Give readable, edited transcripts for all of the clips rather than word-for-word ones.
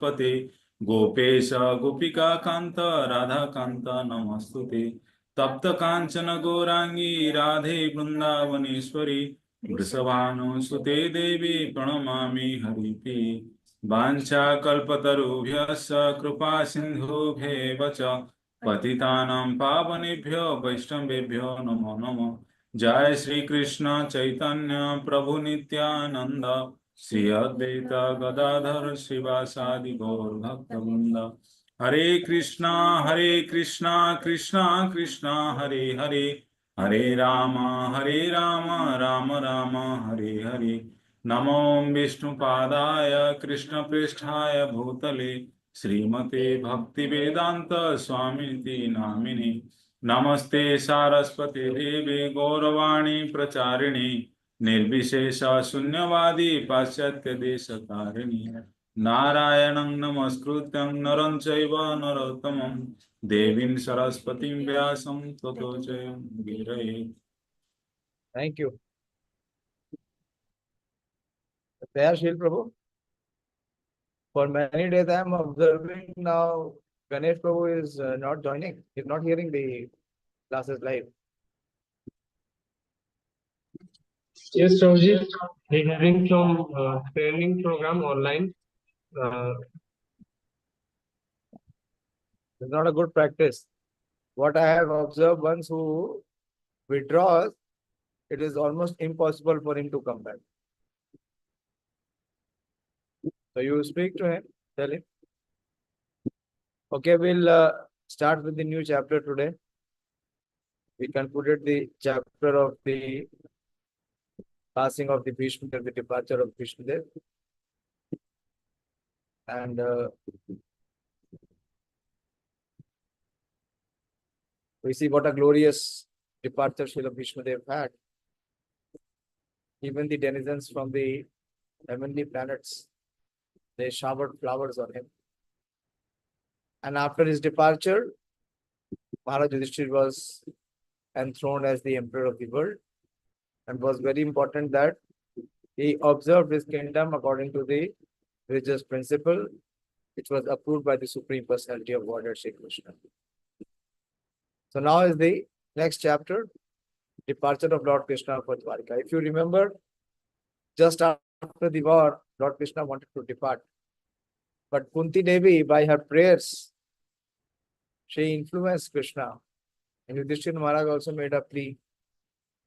पते गोपेश गोपिका कांत राधा कांत नमस्तुते तप्त कांचन गौरांगी राधे वृंदावनेश्वरी वृषभानुसुते देवी प्रणमामि हरिप्रिये वाञ्छाकल्पतरुभ्यश्च कृपा सिन्धुभ्येव च पतितानां पावनेभ्यो वैष्णवेभ्यो नमो नमः जय श्री कृष्ण चैतन्य प्रभु नित्यानंद श्री अद्वैत गदाधर शिवासादि गौर भक्तवृंद हरे कृष्णा कृष्णा कृष्णा हरे हरे हरे राम राम राम हरे हरे नमो विष्णुपादाय कृष्णपृष्ठाय भूतले श्रीमते भक्तिवेदांत स्वामिति नामिने नमस्ते सारस्वती देवे गौरवाणी प्रचारिणे निर्विशेष शून्यवादी पाश्चात्य देश तारिणी नारायणं नमस्कृत्यं नरं चैव नरोत्तमं देवीं सरस्वतीं व्यासं ततो जयमुदीरये। Thank you. Shil Prabhu. For many days I am observing now Ganesh Prabhu is not joining. He is not hearing the classes live. Yes, Prabhuji. He's having some training program online. It's not a good practice. What I have observed, once who withdraws, it is almost impossible for him to come back. So you speak to him, tell him. Okay, we'll start with the new chapter today. We concluded the chapter of the passing of the Bhishma, the departure of Bhishma Dev. And we see what a glorious departure Srila Bhishma Dev had. Even the denizens from the heavenly planets, they showered flowers on him. And after his departure, Maharaj Yudhishthira was enthroned as the emperor of the world. And it was very important that he observed his kingdom according to the religious principle, which was approved by the Supreme Personality of Godhead, Shri Krishna. So now is the next chapter, departure of Lord Krishna for Dwarka. If you remember, just after the war, Lord Krishna wanted to depart. But Kunti Devi, by her prayers, she influenced Krishna. And Yudhishthira Maharaj also made a plea,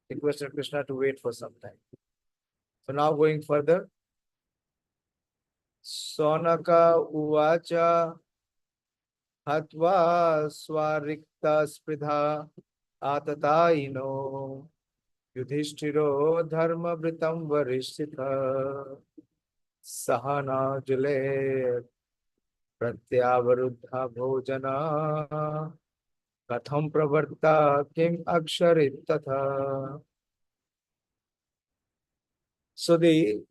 requested Krishna to wait for some time. So now going further, Sonaka Uvacha Hatva Swarikta Spridha Atataino Yudhishthiro Dharma Vritam Varishita Sahana Jule Pratyavaruddha Bhojana Katham Pravarta Kim Aksharit Tatha. So the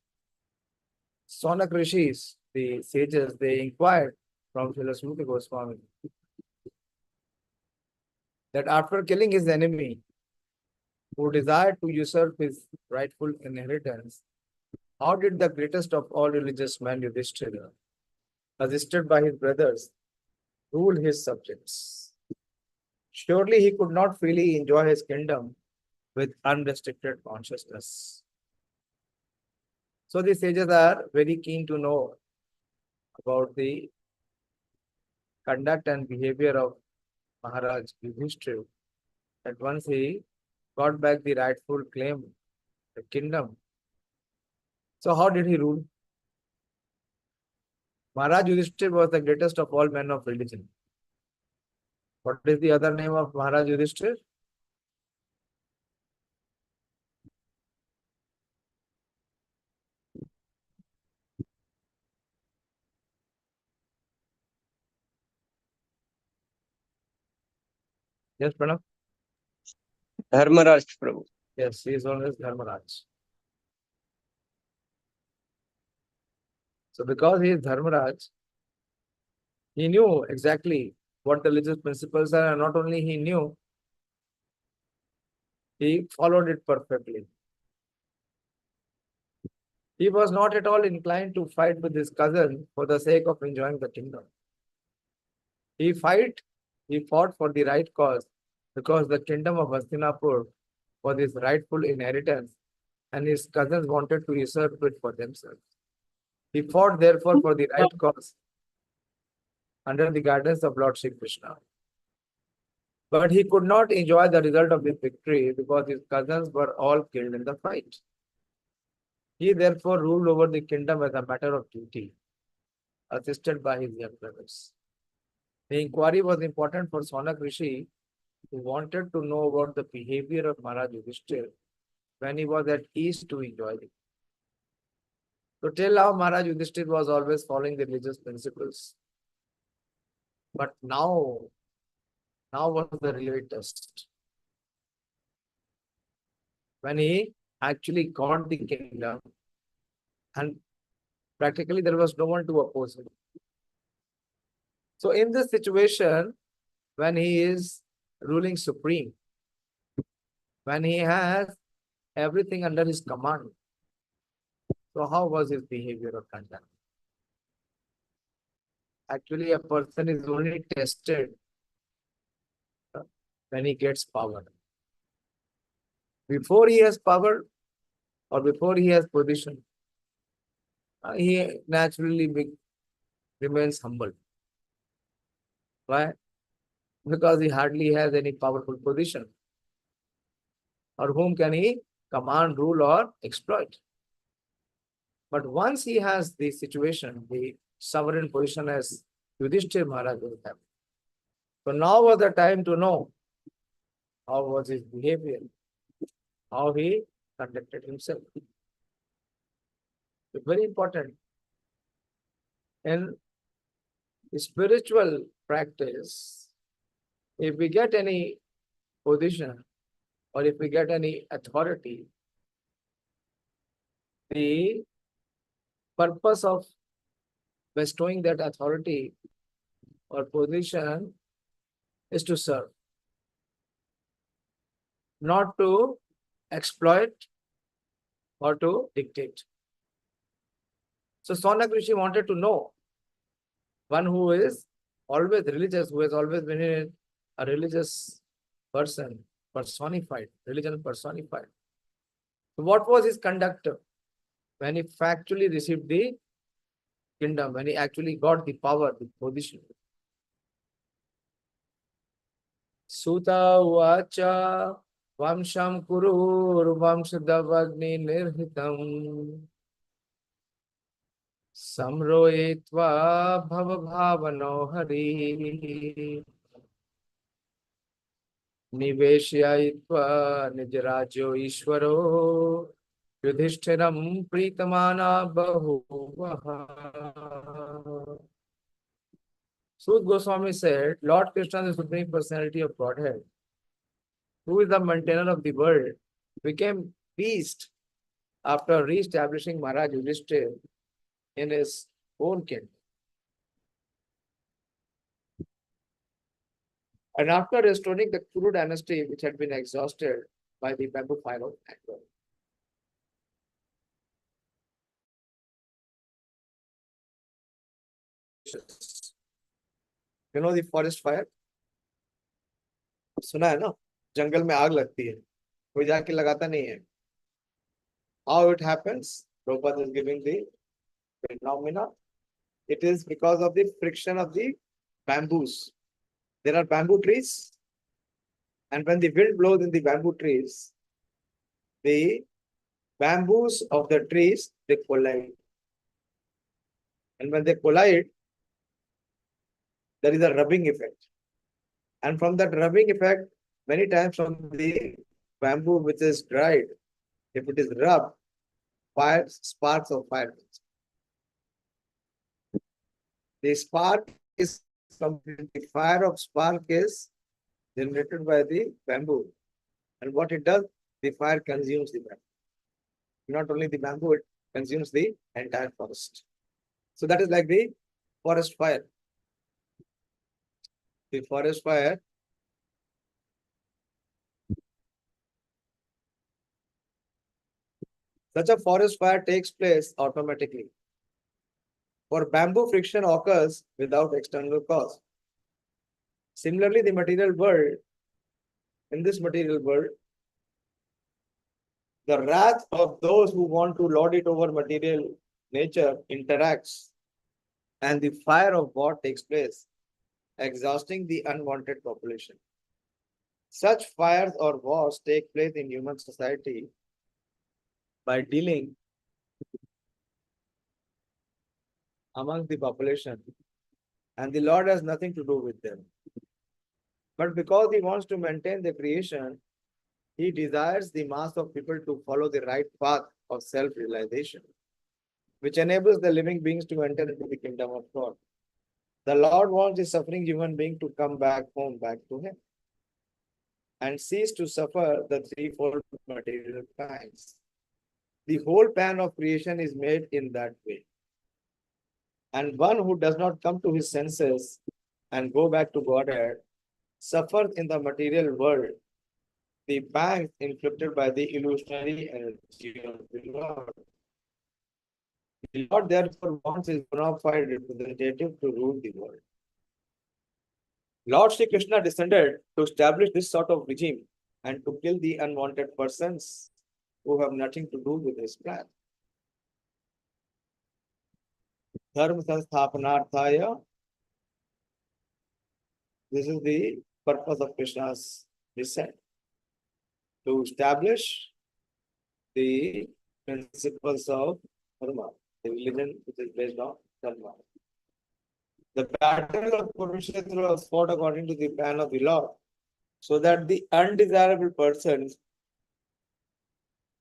Sonak Rishis, the sages, they inquired from Srila Smriti Goswami that after killing his enemy, who desired to usurp his rightful inheritance, how did the greatest of all religious men, Yudhishthira, assisted by his brothers, rule his subjects? Surely he could not freely enjoy his kingdom with unrestricted consciousness. So the sages are very keen to know about the conduct and behavior of Maharaj Yudhishthira, that once he got back the rightful claim, the kingdom. So how did he rule? Maharaj Yudhishthira was the greatest of all men of religion. What is the other name of Maharaj Yudhishthira? Yes, Pranav? Dharmaraj Prabhu. Yes, he is known as Dharmaraj. So because he is Dharmaraj, he knew exactly what the religious principles are, and not only he knew, he followed it perfectly. He was not at all inclined to fight with his cousin for the sake of enjoying the kingdom. He fought for the right cause because the kingdom of Hastinapur was his rightful inheritance and his cousins wanted to usurp it for themselves. He fought therefore for the right cause under the guidance of Lord Shri Krishna. But he could not enjoy the result of the victory because his cousins were all killed in the fight. He therefore ruled over the kingdom as a matter of duty, assisted by his young brothers. The inquiry was important for Sonak Rishi, who wanted to know about the behavior of Maharaj Yudhishthir when he was at ease to enjoy it. So till now, Maharaj Yudhishthir was always following the religious principles. But now was the real test. When he actually got the kingdom and practically there was no one to oppose him. So in this situation, when he is ruling supreme, when he has everything under his command, so how was his behavior or conduct? Actually, a person is only tested when he gets power. Before he has power or before he has position, he naturally remains humble. Why? Because he hardly has any powerful position. Or whom can he command, rule, or exploit? But once he has the situation, the sovereign position as Yudhishthir Maharaj will have. So now was the time to know how was his behavior, how he conducted himself. It's very important. In spiritual practice, if we get any position or if we get any authority, the purpose of bestowing that authority or position is to serve, not to exploit or to dictate. So Sonak Rishi wanted to know one who is always religious, who has always been a religious person, personified, religion personified. So what was his conduct when he factually received the kingdom, when he actually got the power, the position? Suta Uvacha Vamsham Kurur Vamshadavagni Nirhitam Samroetva Bhavabhavano Hari Niveshyayitva Nijarajo Ishvaro Yudhishtiram Pritamana Bahuvaha. Sud Goswami said, Lord Krishna, the Supreme Personality of Godhead, who is the maintainer of the world, became beast after re-establishing Maharaj Yudhishthir in his own kingdom. And after restoring the Kuru dynasty, which had been exhausted by the bamboo fire of anger. You know the forest fire? सुना है ना? जंगल में आग लगती है, कोई जाके लगाता नहीं है. How it happens? Prabhupada is giving the phenomena. It is because of the friction of the bamboos. There are bamboo trees, and when the wind blows in the bamboo trees, the bamboos of the trees, they collide. And when they collide, there is a rubbing effect. And from that rubbing effect, many times from the bamboo which is dried, if it is rubbed, sparks of fire. The spark is from the fire of spark is generated by the bamboo. And what it does, the fire consumes the bamboo. Not only the bamboo, it consumes the entire forest. So that is like the forest fire. The forest fire Such a forest fire takes place automatically. For bamboo, friction occurs without external cause. Similarly, in this material world, the wrath of those who want to lord it over material nature interacts, and the fire of war takes place, exhausting the unwanted population. Such fires or wars take place in human society by dealing among the population, and the Lord has nothing to do with them. But because He wants to maintain the creation, He desires the mass of people to follow the right path of self realization, which enables the living beings to enter into the kingdom of God. The Lord wants the suffering human being to come back home, back to Him, and cease to suffer the threefold material pangs. The whole plan of creation is made in that way. And one who does not come to his senses and go back to Godhead suffers in the material world the pangs inflicted by the illusionary energy of the Lord. The Lord therefore wants his bona fide representative to rule the world. Lord Sri Krishna descended to establish this sort of regime and to kill the unwanted persons who have nothing to do with his plan. Dharma Sansthapanarthaya. This is the purpose of Krishna's descent, to establish the principles of Dharma, the religion which is based on Dharma. The battle of Kurukshetra was fought according to the plan of the Lord, so that the undesirable persons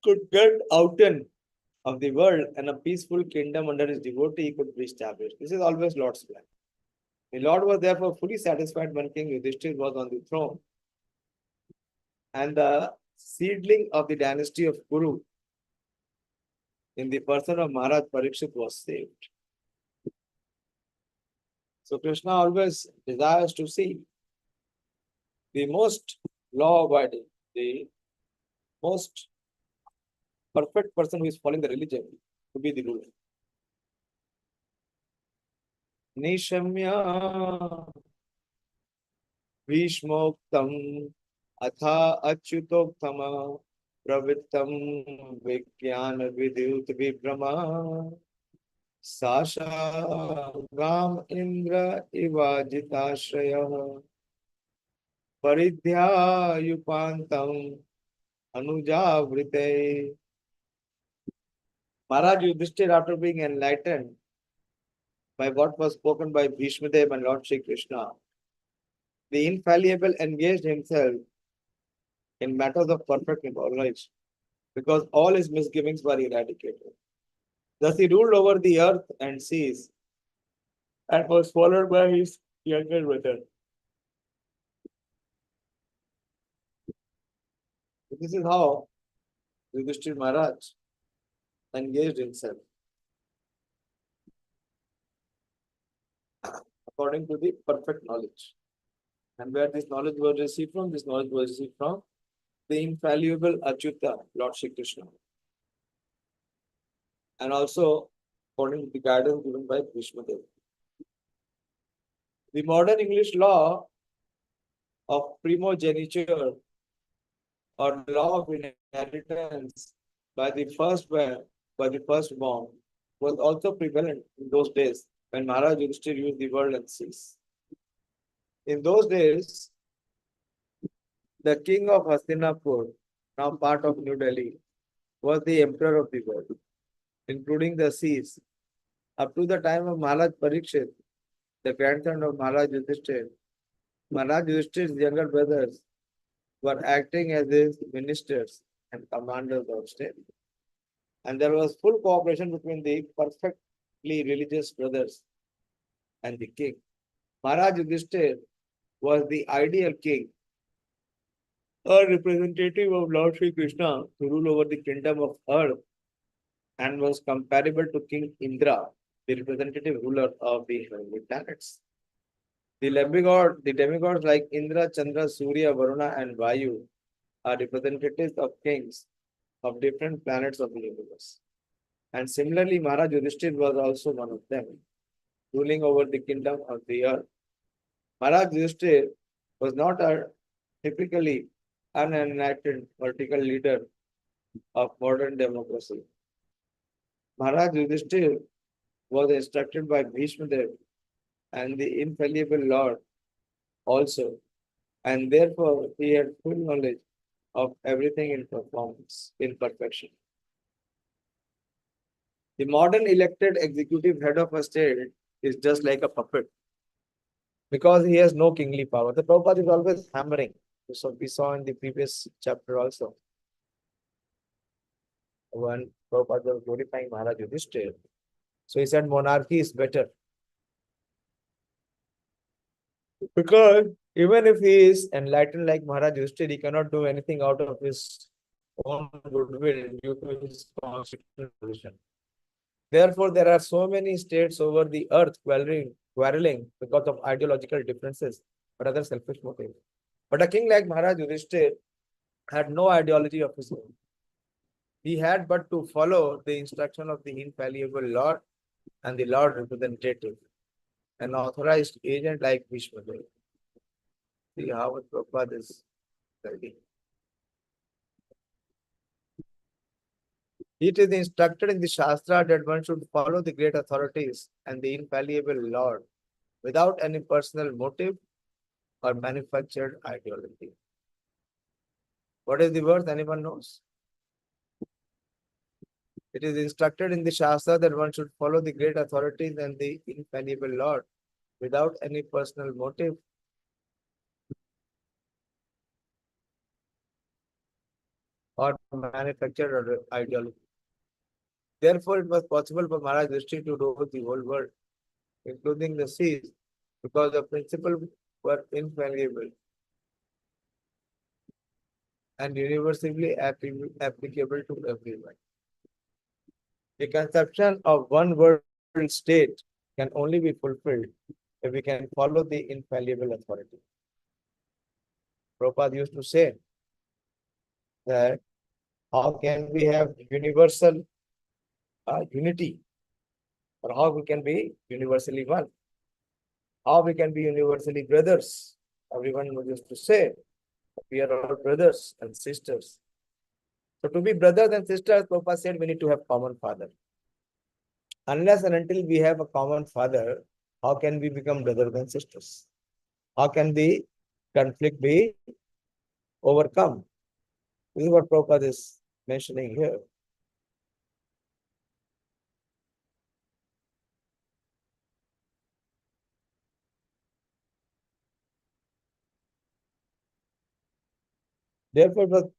could get out of the world and a peaceful kingdom under his devotee could be established. This is always Lord's plan. The Lord was therefore fully satisfied when King Yudhishthira was on the throne, and the seedling of the dynasty of Kuru in the person of Maharaj Parikshit was saved. So Krishna always desires to see the most law-abiding, the most perfect person who is following the religion to be the ruler. Nishamya Bhishmoktam Atha Achyutoktama Pravittam Vijnana Vidyut Vibrama Sasha Gam Indra Ivajitashraya Paridhya Yupantam Anujavrite. Maharaj Yudhishthira, after being enlightened by what was spoken by Bhishmadev and Lord Shri Krishna, the infallible engaged himself in matters of perfect knowledge, because all his misgivings were eradicated. Thus he ruled over the earth and seas and was followed by his younger brother. This is how Yudhishthira Maharaj engaged himself according to the perfect knowledge. And where this knowledge was received from? This knowledge was received from the infallible Achyuta, Lord Shri Krishna. And also according to the guidance given by Bhishmadev. The modern English law of primogeniture or law of inheritance by the firstborn was also prevalent in those days when Maharaj Yudhishthira used the world and seas. In those days, the king of Hastinapur, now part of New Delhi, was the emperor of the world, including the seas. Up to the time of Maharaj Parikshit, the grandson of Maharaj Yudhishthira, Maharaj Yudhishthira's younger brothers were acting as his ministers and commanders of state. And there was full cooperation between the perfectly religious brothers and the king. Maharaj Yudhishthira was the ideal king, a representative of Lord Sri Krishna to rule over the kingdom of earth, and was comparable to King Indra, the representative ruler of the heavenly planets. The demigods like Indra, Chandra, Surya, Varuna, and Vayu are representatives of kings of different planets of the universe. And similarly, Maharaj Yudhishthir was also one of them, ruling over the kingdom of the earth. Maharaj Yudhishthir was not a typically unenacted political leader of modern democracy. Maharaj Yudhishthir was instructed by Bhishma Dev and the infallible Lord also, and therefore he had full knowledge of everything in performance, in perfection. The modern elected executive head of a state is just like a puppet because he has no kingly power. The Prabhupada is always hammering. So we saw in the previous chapter also. When Prabhupada was glorifying Maharaj Yudhishthir, so he said monarchy is better. Because even if he is enlightened like Maharaj Yudhishthir, he cannot do anything out of his own goodwill due to his constitutional position. Therefore, there are so many states over the earth quarreling because of ideological differences or other selfish motives. But a king like Maharaj Yudhishthir had no ideology of his own. He had but to follow the instruction of the infallible Lord and the Lord representative, an authorized agent like Bhishma Dev. See how Prabhupada is guiding. It is instructed in the Shastra that one should follow the great authorities and the infallible Lord without any personal motive or manufactured ideology. What is the verse? Anyone knows? It is instructed in the Shastra that one should follow the great authorities and the infallible Lord without any personal motive or manufactured ideology. Therefore, it was possible for Maharaj Yudhishthir to rule the whole world, including the seas, because the principles were infallible and universally applicable to everyone. The conception of one world state can only be fulfilled if we can follow the infallible authority. Prabhupada used to say that how can we have universal unity, or how we can be universally one, how we can be universally brothers. Everyone used to say we are all brothers and sisters. So to be brothers and sisters, Prabhupada said we need to have common father. Unless and until we have a common father, how can we become brothers and sisters? How can the conflict be overcome? This is what Prabhupada is mentioning here. Therefore,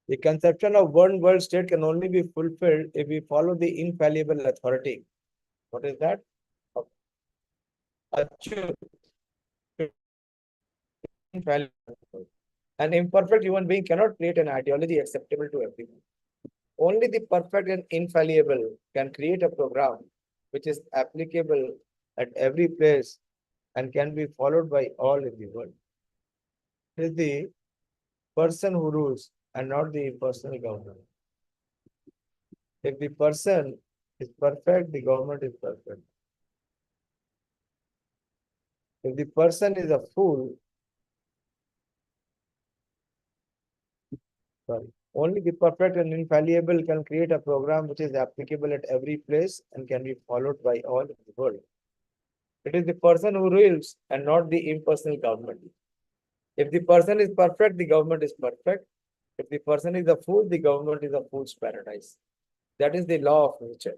the conception of one world state can only be fulfilled if we follow the infallible authority. What is that? Achyut. An imperfect human being cannot create an ideology acceptable to everyone. Only the perfect and infallible can create a program which is applicable at every place and can be followed by all in the world. It is the person who rules and not the impersonal government. If the person is perfect, the government is perfect. If the person is a fool, only the perfect and infallible can create a program which is applicable at every place and can be followed by all in the world. It is the person who rules and not the impersonal government. If the person is perfect, the government is perfect. If the person is a fool, the government is a fool's paradise. That is the law of nature.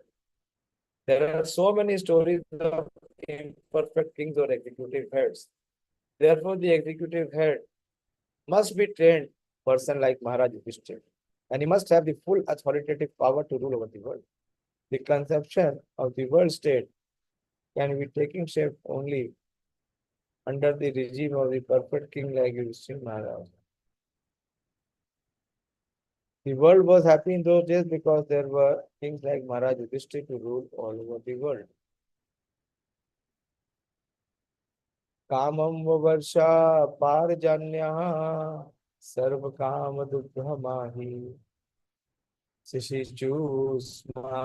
There are so many stories of imperfect kings or executive heads. Therefore, the executive head must be trained person like Maharaj Yudhishthir, and he must have the full authoritative power to rule over the world. The conception of the world state can be taking shape only under the regime of the perfect king like Yudhishthir Maharaj. The world was happy in those days because there were kings like Maharaj Yudhishthir to rule all over the world. Kamam varsha parjanya सर्व काम दुग्ध माही शिशिचूष्मा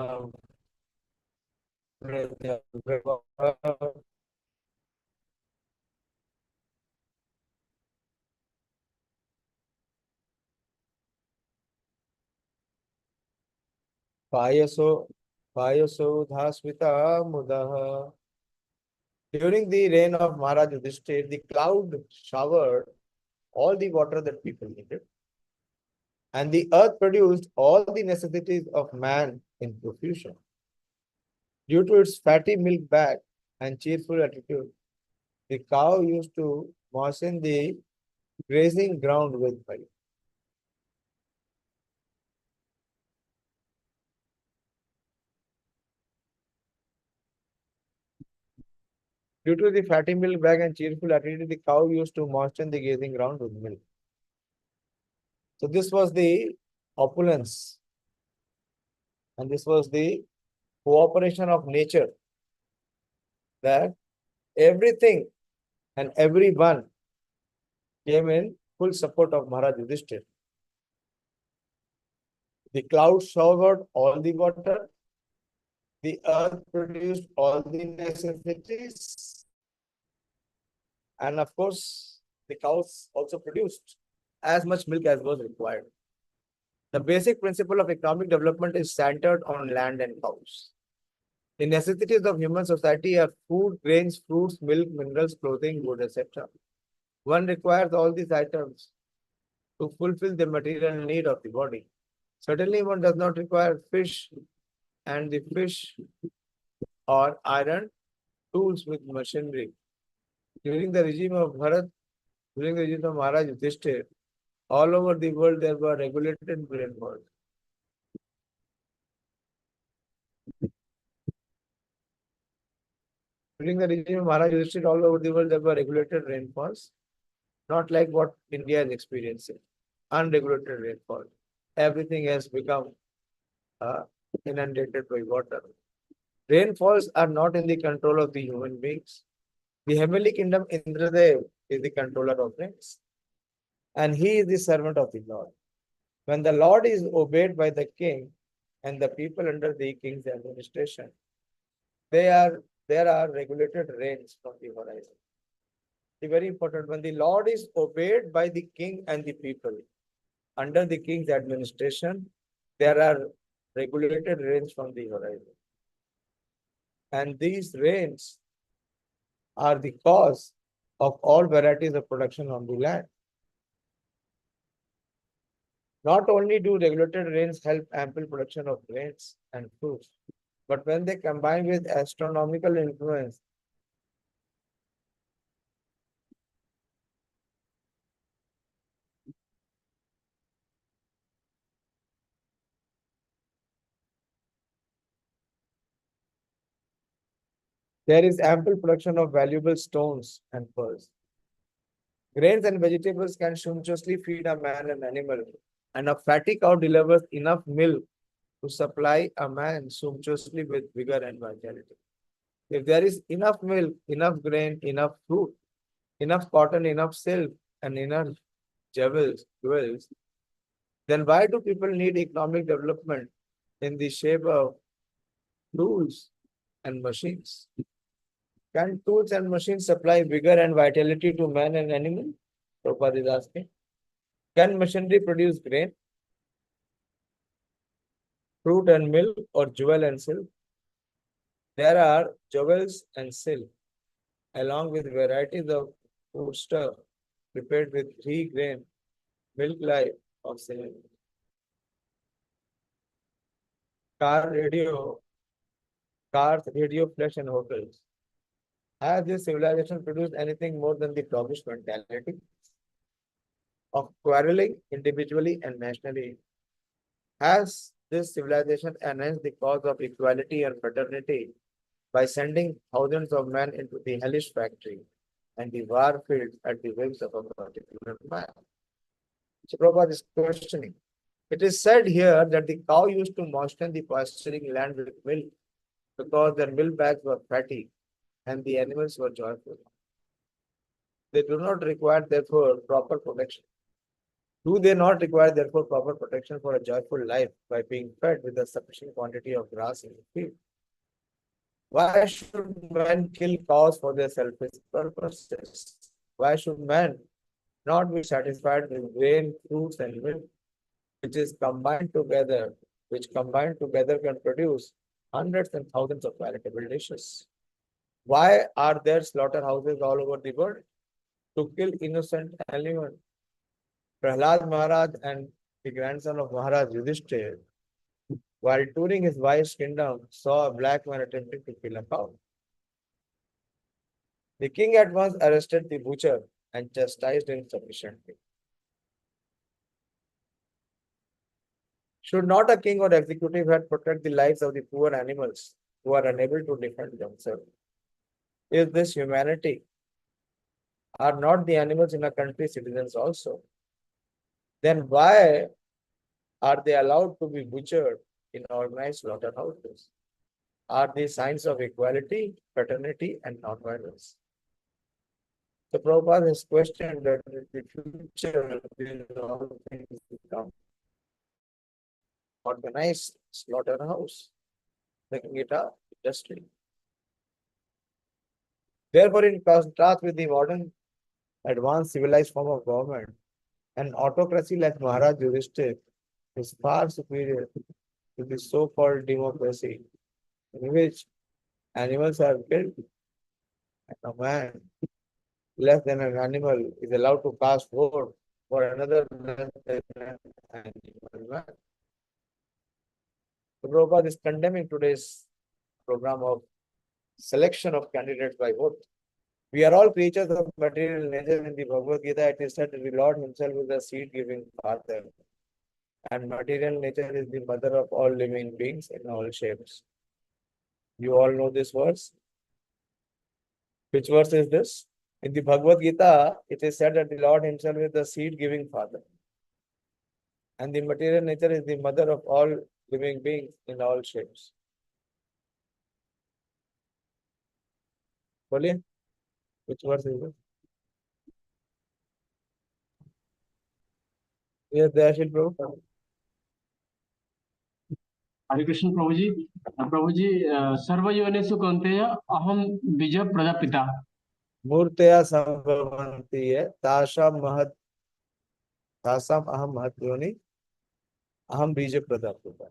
पायसो पायसो धास्मिता मुदः. During the reign of Maharaj Yudhishthir, the cloud showered all the water that people needed, and the earth produced all the necessities of man in profusion. Due to its fatty milk bag and cheerful attitude, the cow used to moisten the grazing ground with milk. Due to the fatty milk bag and cheerful attitude, the cow used to moisten the grazing ground with milk. So this was the opulence, and this was the cooperation of nature, that everything and everyone came in full support of Maharaj Yudhishthir. The clouds showered all the water, the earth produced all the necessities, and of course, the cows also produced as much milk as was required. The basic principle of economic development is centered on land and cows. The necessities of human society are food, grains, fruits, milk, minerals, clothing, wood, etc. One requires all these items to fulfill the material need of the body. Certainly, one does not require fish and the fish or iron tools with machinery. During the regime of Bharat, during the regime of Maharaj Yudhishthir, all over the world there were regulated rainfalls. During the regime of Maharaj Yudhishthir, all over the world there were regulated rainfalls, not like what India is experiencing, unregulated rainfall. Everything has become inundated by water. Rainfalls are not in the control of the human beings. The heavenly kingdom, Indradev, is the controller of rains, and he is the servant of the Lord. When the Lord is obeyed by the king and the people under the king's administration, there are regulated rains from the horizon. It's very important. When the Lord is obeyed by the king and the people under the king's administration, there are regulated rains from the horizon. And these rains are the cause of all varieties of production on the land. Not only do regulated rains help ample production of grains and fruits, but when they combine with astronomical influence, there is ample production of valuable stones and pearls. Grains and vegetables can sumptuously feed a man and animal, and a fatty cow delivers enough milk to supply a man sumptuously with vigor and vitality. If there is enough milk, enough grain, enough fruit, enough cotton, enough silk, and enough jewels, then why do people need economic development in the shape of tools and machines? Can tools and machines supply vigor and vitality to man and animal? Prabhupada is asking. Can machinery produce grain, fruit and milk, or jewel and silk? There are jewels and silk, along with varieties of food stuff prepared with ghee, grain, milk life of silk. Cars, radio, flesh, and hotels. Has this civilization produced anything more than the doggish mentality of quarreling individually and nationally? Has this civilization enhanced the cause of equality and fraternity by sending thousands of men into the hellish factory and the war field at the whims of a particular man? So Prabhupada is questioning. It is said here that the cow used to moisten the pasturing land with milk because their milk bags were fatty and the animals were joyful. They do not require, therefore, proper protection. Do they not require therefore proper protection for a joyful life by being fed with a sufficient quantity of grass in the field? Why should men kill cows for their selfish purposes? Why should men not be satisfied with grain, fruits, and milk, which is combined together, which combined together can produce hundreds and thousands of palatable dishes? Why are there slaughterhouses all over the world to kill innocent animals? Prahlad Maharaj and the grandson of Maharaj Yudhishthir, while touring his wife's kingdom, saw a black man attempting to kill a cow. The king at once arrested the butcher and chastised him sufficiently. Should not a king or executive head protect the lives of the poor animals who are unable to defend themselves? Is this humanity? Are not the animals in a country citizens also? Then why are they allowed to be butchered in organized slaughterhouses? Are these signs of equality, fraternity, and non-violence? The Prabhupada has questioned that in the future these all things become organized slaughterhouse, making it a industry. Therefore, in contrast with the modern advanced civilized form of government, an autocracy like Maharaj Yudhishthir is far superior to the so-called democracy in which animals are killed and a man less than an animal is allowed to cast vote for another less than an animal man. So Prabhupada is condemning today's program of selection of candidates by vote. We are all creatures of material nature. In the Bhagavad Gita, it is said that the Lord himself is the seed-giving father, and material nature is the mother of all living beings in all shapes. You all know this verse? Which verse is this? In the Bhagavad Gita, it is said that the Lord himself is the seed-giving father, and the material nature is the mother of all living beings in all shapes. Boliye? Which verse is it? Yes, Dayashil Prabhu. हरे कृष्ण प्रभु जी सर्वयोनिषु कौन्तेय अहम बीज प्रजापिता मूर्तया संभवन्ति है तासाम अहम महत योनि अहम बीज Prajapita.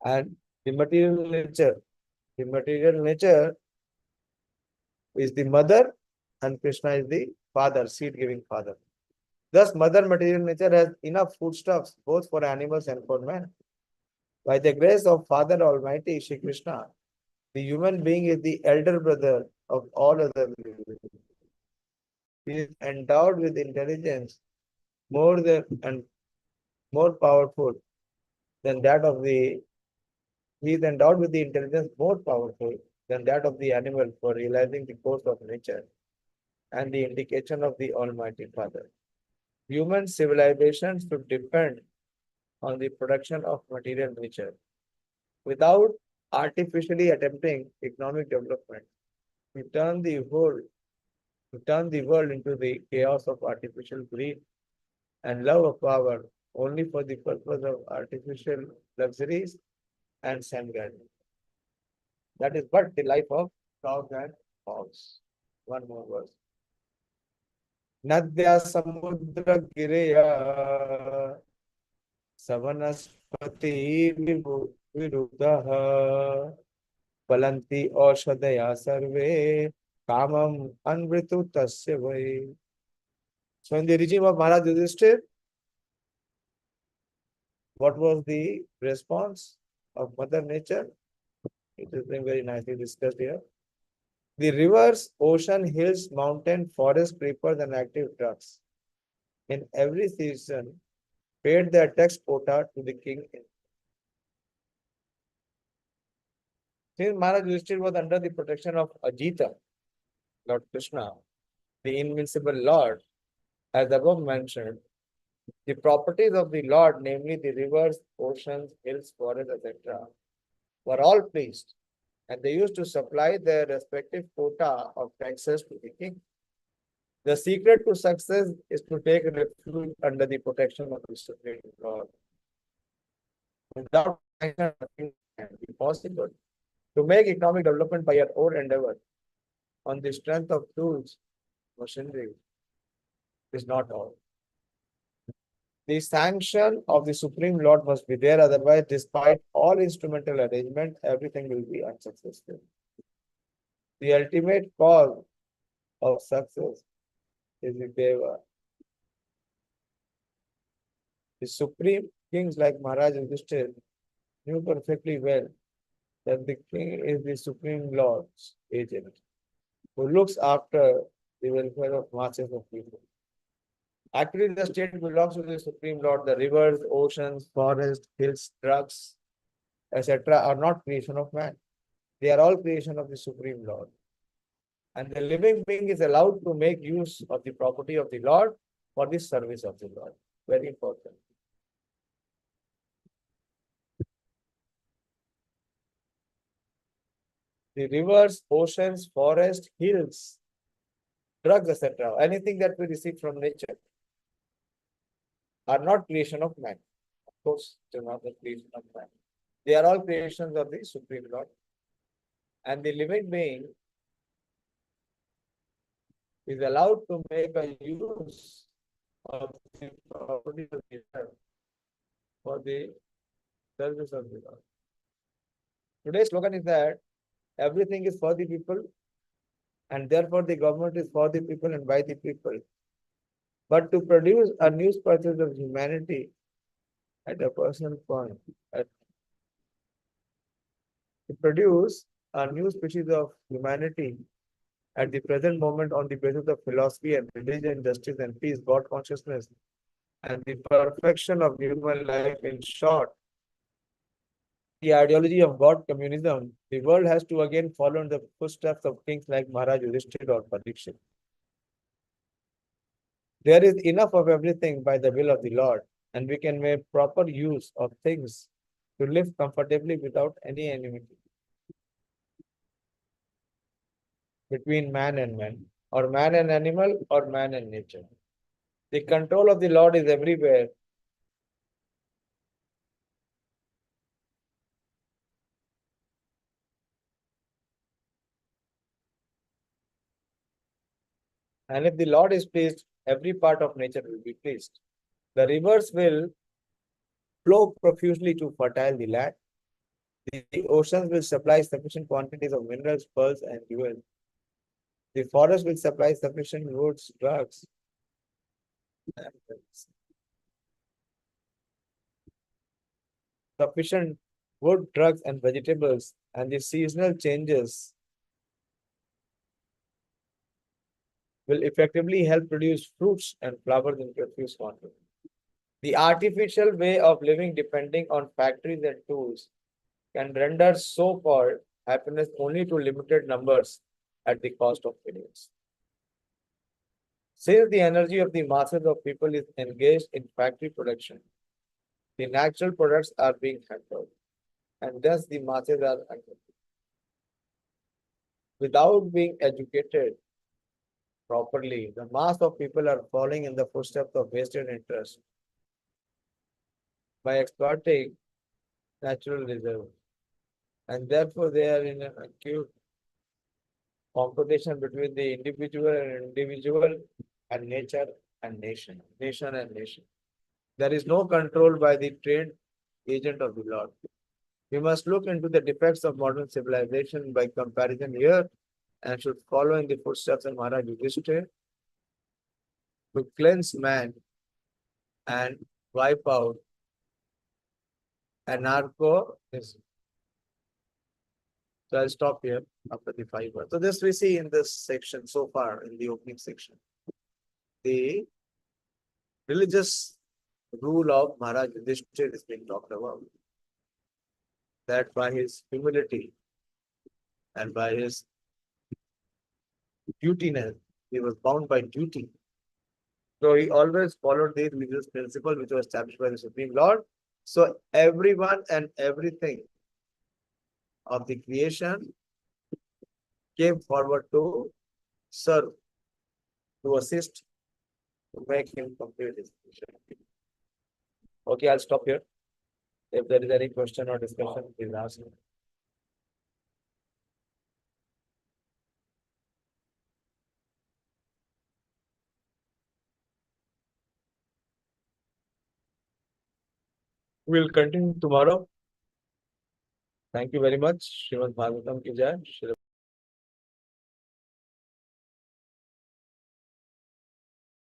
And the material nature is the mother and Krishna is the father, seed-giving father. Thus, mother material nature has enough foodstuffs both for animals and for men. By the grace of Father Almighty, Shri Krishna, the human being is the elder brother of all other living beings. He is endowed with intelligence more powerful than that of the He is endowed with the intelligence more powerful than that of the animal for realizing the course of nature and the indication of the Almighty Father. Human civilization should depend on the production of material nature without artificially attempting economic development. We turn the world into the chaos of artificial greed and love of power only for the purpose of artificial luxuries and sand-grabbing. That is but the life of cows and hogs. One more verse. Nadya samudra gireya savanaspati viruddha palanti aushadaya sarve kamam anvritu tasya vai. So in the regime of Maharaj Yudhishthir, what was the response of Mother Nature? It is being very nicely discussed here. The rivers, ocean, hills, mountain, forest, creepers, and active trucks in every season paid their tax quota to the king. Since Maharaj Yudhishthir was under the protection of Ajita, Lord Krishna, the invincible Lord, as above mentioned, the properties of the Lord, namely the rivers, oceans, hills, forests, etc., were all pleased, and they used to supply their respective quota of taxes to the king. The secret to success is to take refuge under the protection of the Supreme Lord. Without action, nothing can be possible. To make economic development by your own endeavor on the strength of tools, machinery is not all. The sanction of the Supreme Lord must be there, otherwise, despite all instrumental arrangement, everything will be unsuccessful. The ultimate cause of success is the Deva. The supreme kings like Maharaj Yudhishthira knew perfectly well that the king is the Supreme Lord's agent who looks after the welfare of masses of people. Actually, the state belongs to the Supreme Lord. The rivers, oceans, forests, hills, trucks, etc. are not creation of man. They are all creation of the Supreme Lord. And the living being is allowed to make use of the property of the Lord for the service of the Lord. Very important. The rivers, oceans, forests, hills, drugs, etc., anything that we receive from nature are not creation of man. Of course, they are not the creation of man. They are all creations of the Supreme Lord. And the living being is allowed to make a use of the property of the earth for the service of the Lord. Today's slogan is that everything is for the people, and therefore the government is for the people and by the people. But to produce a new species of humanity at a personal point, to produce a new species of humanity at the present moment on the basis of philosophy and religion, justice and peace, God consciousness, and the perfection of human life, in short, the ideology of God communism, the world has to again follow in the footsteps of kings like Maharaj Yudhishthira or Parikshit. There is enough of everything by the will of the Lord, and we can make proper use of things to live comfortably without any enmity between man and man, or man and animal, or man and nature. The control of the Lord is everywhere. And if the Lord is pleased, every part of nature will be pleased. The rivers will flow profusely to fertile the land. The oceans will supply sufficient quantities of minerals, pearls, and jewels. The forest will supply sufficient woods, drugs, and sufficient wood, drugs, and vegetables, and the seasonal changes will effectively help produce fruits and flowers in profuse quantity. The artificial way of living depending on factories and tools can render so-called happiness only to limited numbers at the cost of millions. Since the energy of the masses of people is engaged in factory production, the natural products are being hampered, and thus the masses are unhappy. Without being educated properly, the mass of people are falling in the footsteps of wasted interest by exploiting natural reserves. And therefore, they are in an acute competition between the individual and nature and nation, nation and nation. There is no control by the trained agent of the Lord. We must look into the defects of modern civilization by comparison here and should follow in the footsteps of Maharaj Yudhishthira to cleanse man and wipe out anarcho-ism. So I'll stop here after the 5 words. So this we see in this section so far in the opening section. The religious rule of Maharaj Yudhishthira is being talked about. That by his humility and by his dutiness, he was bound by duty. So he always followed the religious principle which was established by the Supreme Lord. So everyone and everything of the creation came forward to serve to assist to make him complete his mission. Okay, I'll stop here. If there is any question or discussion, please ask me. We'll continue tomorrow. Thank you very much. Srimad Bhagavatam ki jai.